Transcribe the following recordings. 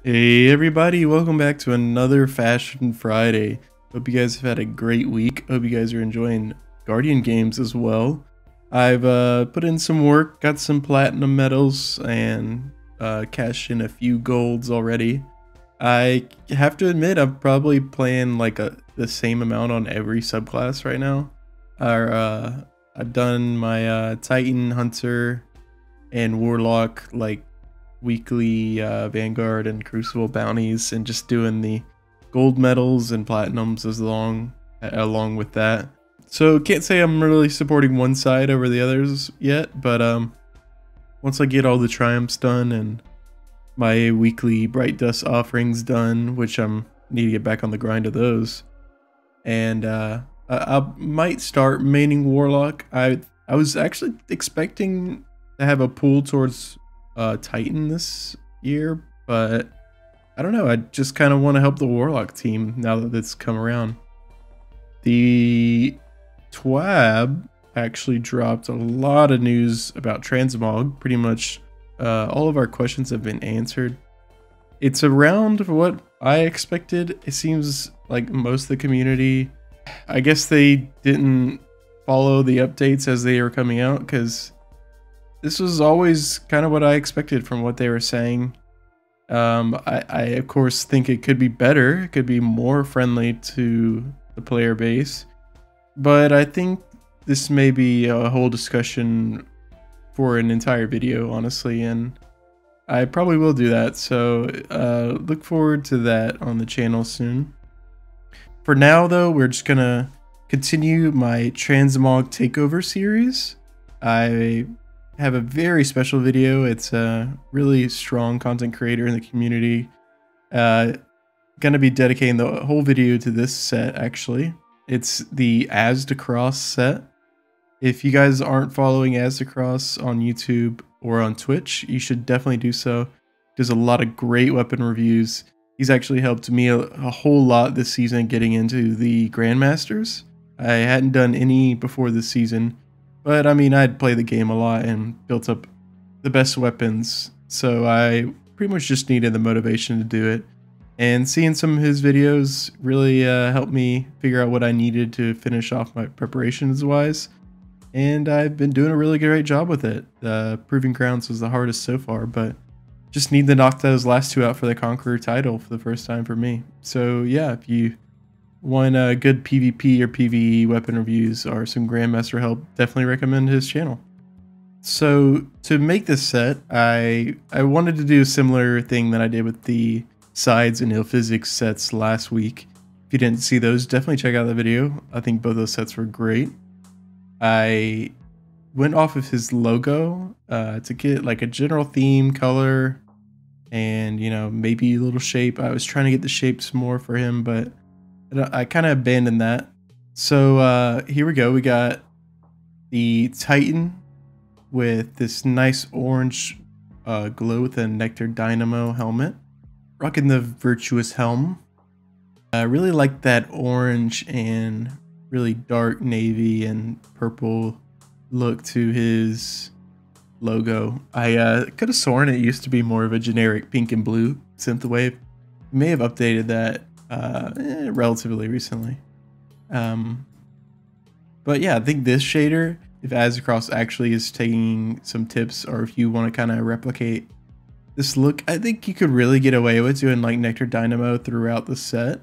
Hey everybody, welcome back to another Fashion Friday. Hope you guys have had a great week. Hope you guys are enjoying Guardian games as well. I've put in some work, got some platinum medals, and cashed in a few golds already. I have to admit, I'm probably playing like the same amount on every subclass right now. I've done my Titan, Hunter, and Warlock like weekly Vanguard and Crucible bounties, and just doing the gold medals and platinums along with that. So can't say I'm really supporting one side over the others yet, but once I get all the triumphs done and my weekly Bright Dust offerings done, which I'm need to get back on the grind of those, and I might start maining Warlock. I was actually expecting to have a pull towards Titan this year, but I don't know. I just kind of want to help the Warlock team now that it's come around. The TWAB actually dropped a lot of news about transmog. Pretty much all of our questions have been answered. It's around what I expected. It seems like most of the community, I guess they didn't follow the updates as they were coming out, because this was always kind of what I expected from what they were saying. I of course think it could be better. It could be more friendly to the player base. But I think this may be a whole discussion for an entire video, honestly, and I probably will do that. So look forward to that on the channel soon. For now, though, we're just gonna continue my Transmog Takeover series. I have a very special video. It's a really strong content creator in the community. Gonna be dedicating the whole video to this set, actually. It's the Aztecross set. If you guys aren't following Aztecross on YouTube or on Twitch, you should definitely do so. There's a lot of great weapon reviews. He's actually helped me a whole lot this season getting into the Grandmasters. I hadn't done any before this season, but I mean, I'd played the game a lot and built up the best weapons, so I pretty much just needed the motivation to do it. And seeing some of his videos really helped me figure out what I needed to finish off my preparations wise. And I've been doing a really great job with it. Proving Grounds was the hardest so far, but just need to knock those last two out for the Conqueror title for the first time for me. So yeah, if you want good PvP or PvE weapon reviews or some Grandmaster help, definitely recommend his channel. So to make this set, I wanted to do a similar thing that I did with the Sides and Ill Physics sets last week. If you didn't see those, definitely check out the video. I think both those sets were great. I went off of his logo to get like a general theme, color, and maybe a little shape. I was trying to get the shapes more for him, but I kind of abandoned that. So here we go. We got the Titan with this nice orange glow with a Nectar Dynamo helmet. Rocking the Virtuous Helm. I really like that orange and really dark navy and purple look to his logo. I could have sworn it used to be more of a generic pink and blue synthwave. May have updated that relatively recently. But yeah, I think this shader, if Aztecross actually is taking some tips, or if you want to kind of replicate this look, I think you could really get away with doing like Nectar Dynamo throughout the set.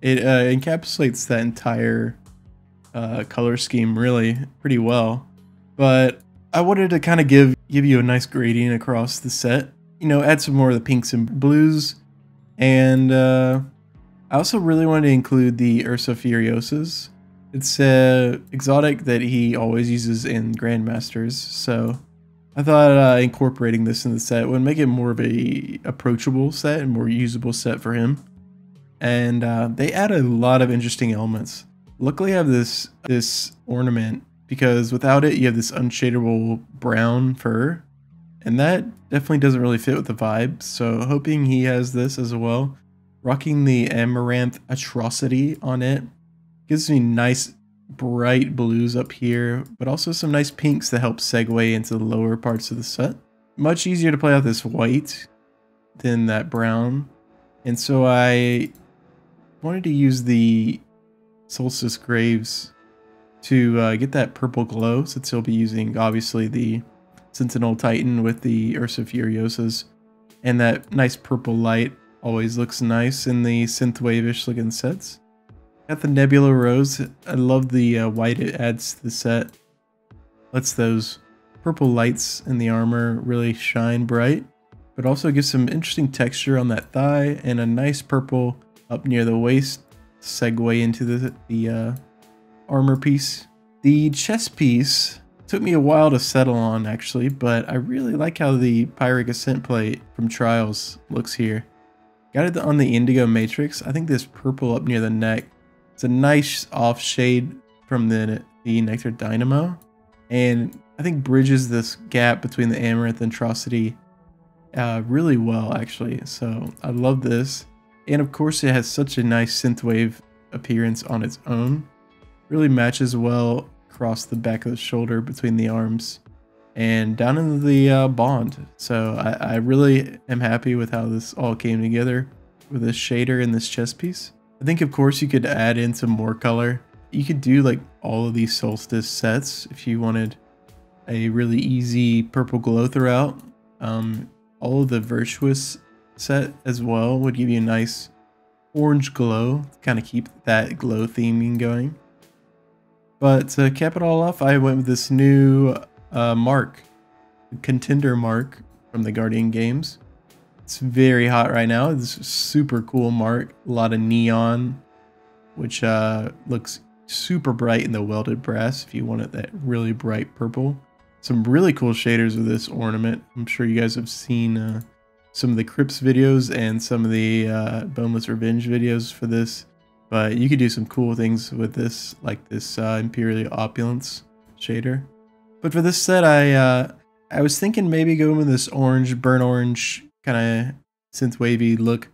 It encapsulates that entire color scheme really pretty well. But I wanted to kind of give you a nice gradient across the set. Add some more of the pinks and blues. And I also really wanted to include the Ursa Furiosas. It's an exotic that he always uses in Grandmasters, so I thought incorporating this in the set would make it more of a approachable set and more usable set for him. And they add a lot of interesting elements. Luckily I have this ornament, because without it you have this unshadable brown fur, and that definitely doesn't really fit with the vibe, so hoping he has this as well. Rocking the Amaranth Atrocity on it gives me nice bright blues up here, but also some nice pinks that help segue into the lower parts of the set. Much easier to play out this white than that brown. And so I wanted to use the Solstice Graves to get that purple glow, since he'll be using obviously the Sentinel Titan with the Ursa Furiosas. And that nice purple light always looks nice in the synthwave-ish looking sets. Got the Nebula Rose. I love the white it adds to the set. Lets those purple lights in the armor really shine bright, but also gives some interesting texture on that thigh and a nice purple up near the waist segue into the armor piece. The chest piece took me a while to settle on actually, but I really like how the Pyric Ascent plate from Trials looks here. Got it on the Indigo Matrix. I think this purple up near the neck, it's a nice off shade from the Nectar Dynamo, and I think bridges this gap between the Amaranth and Atrocity really well actually. So I love this, and of course it has such a nice synthwave appearance on its own. Really matches well across the back of the shoulder between the arms and down into the bond. So I really am happy with how this all came together with this shader in this chest piece. I think of course you could add in some more color. You could do like all of these Solstice sets if you wanted a really easy purple glow throughout. All of the Virtuous set as well would give you a nice orange glow to kind of keep that glow theming going. But to cap it all off, I went with this new mark, contender mark from the Guardian games. It's very hot right now. It's a super cool mark. A lot of neon, which looks super bright in the welded brass if you wanted that really bright purple. Some really cool shaders with this ornament. I'm sure you guys have seen some of the Crypts videos and some of the Boneless Revenge videos for this. But you could do some cool things with this, like this Imperial Opulence shader. But for this set, I was thinking maybe going with this orange, burnt orange kind of synthwavy look,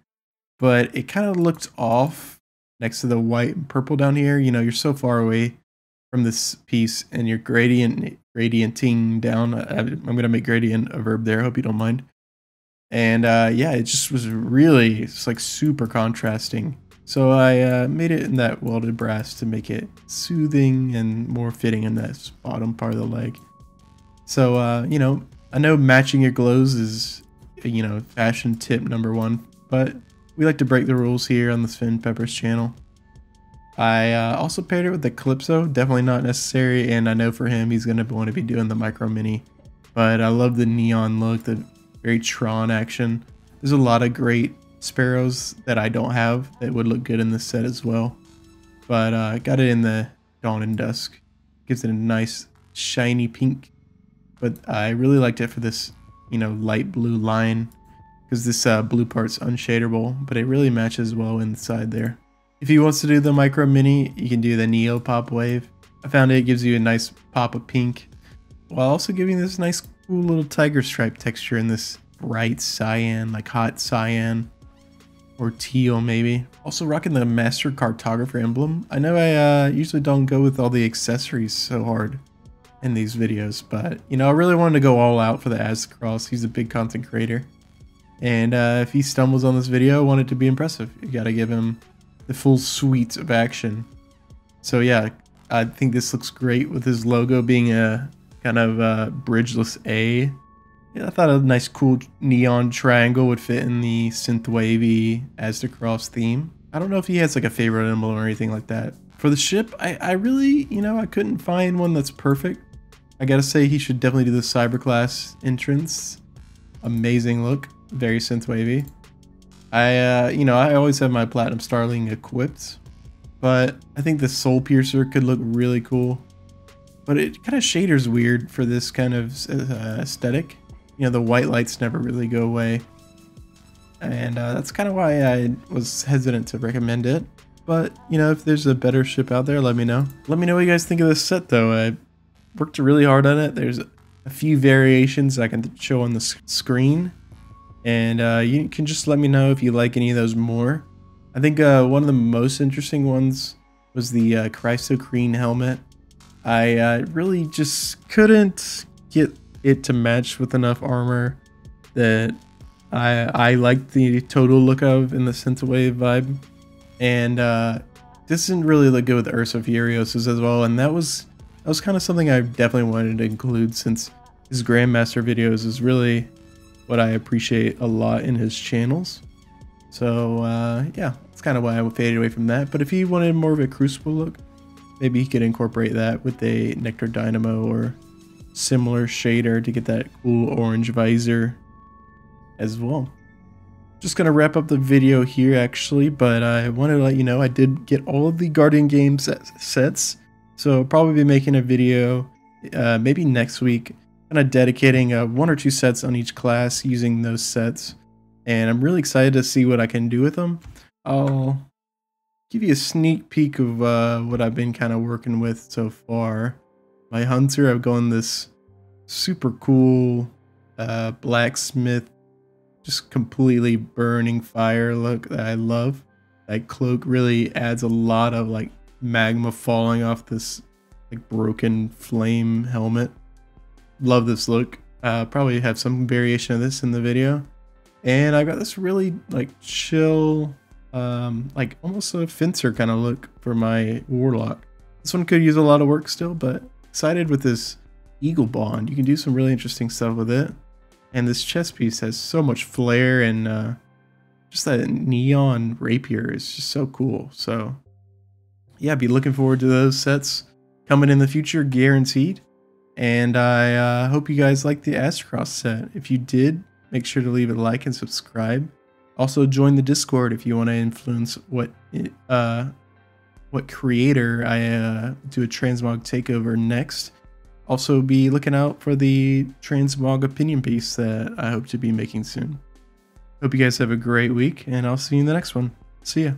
but it kind of looked off next to the white and purple down here. You know, you're so far away from this piece, and you're gradienting down. I'm gonna make gradient a verb there. Hope you don't mind. And yeah, it just was really just like super contrasting. So I made it in that welded brass to make it soothing and more fitting in that bottom part of the leg. So, you know, I know matching your glows is, you know, fashion tip #1, but we like to break the rules here on the Sven Peppers channel. I also paired it with the Calypso, definitely not necessary, and I know for him he's going to want to be doing the Micro Mini. But I love the neon look, the very Tron action. There's a lot of great Sparrows that I don't have that would look good in this set as well. But I got it in the Dawn and Dusk. Gives it a nice shiny pink. But I really liked it for this, you know, light blue line, because this blue part's unshaderable, but it really matches well inside there. If he wants to do the Micro Mini, you can do the Neo Pop Wave. I found it gives you a nice pop of pink, while also giving this nice cool little tiger stripe texture in this bright cyan, like hot cyan. Or teal maybe. Also rocking the Master Cartographer emblem. I know I usually don't go with all the accessories so hard in these videos, but you know, I really wanted to go all out for the Aztecross. He's a big content creator, and if he stumbles on this video, I want it to be impressive. You gotta give him the full suite of action. So yeah, I think this looks great with his logo being a kind of bridgeless A. Yeah, I thought a nice cool neon triangle would fit in the synthwavy Aztecross theme. I don't know if he has like a favorite emblem or anything like that. For the ship, I really, you know, I couldn't find one that's perfect. I gotta say he should definitely do the Cyberclass entrance. Amazing look, very synthwavy. You know, I always have my Platinum Starling equipped, but I think the Soul Piercer could look really cool. But it kind of shaders weird for this kind of aesthetic. You know, the white lights never really go away. And that's kind of why I was hesitant to recommend it. But, you know, if there's a better ship out there, let me know. Let me know what you guys think of this set, though. I worked really hard on it. There's a few variations I can show on the screen. And you can just let me know if you like any of those more. I think one of the most interesting ones was the Chrysocrene helmet. I really just couldn't get it to match with enough armor that I like the total look of in the synthwave vibe, and this didn't really look good with Ursa Furios's as well, and that was kind of something I definitely wanted to include, since his Grandmaster videos is really what I appreciate a lot in his channels. So yeah, that's kind of why I faded away from that. But if he wanted more of a Crucible look, maybe he could incorporate that with a Nectar Dynamo or similar shader to get that cool orange visor as well. Just gonna wrap up the video here actually, but I wanted to let you know I did get all of the Guardian Games sets, so I'll probably be making a video maybe next week, kind of dedicating 1 or 2 sets on each class using those sets, and I'm really excited to see what I can do with them. I'll give you a sneak peek of what I've been kind of working with so far. My Hunter, I've gone this super cool blacksmith, just completely burning fire look that I love. That cloak really adds a lot of like magma falling off this like broken flame helmet. Love this look. Probably have some variation of this in the video. And I got this really like chill, like almost a fencer kind of look for my warlock. This one could use a lot of work still, but excited with this eagle bond. You can do some really interesting stuff with it. And this chest piece has so much flair, and just that neon rapier is just so cool. So yeah, be looking forward to those sets coming in the future, guaranteed. And I hope you guys like the Aztecross set. If you did, make sure to leave a like and subscribe. Also join the Discord if you want to influence what creator I do a transmog takeover next. Also be looking out for the transmog opinion piece that I hope to be making soon. Hope you guys have a great week, and I'll see you in the next one. See ya.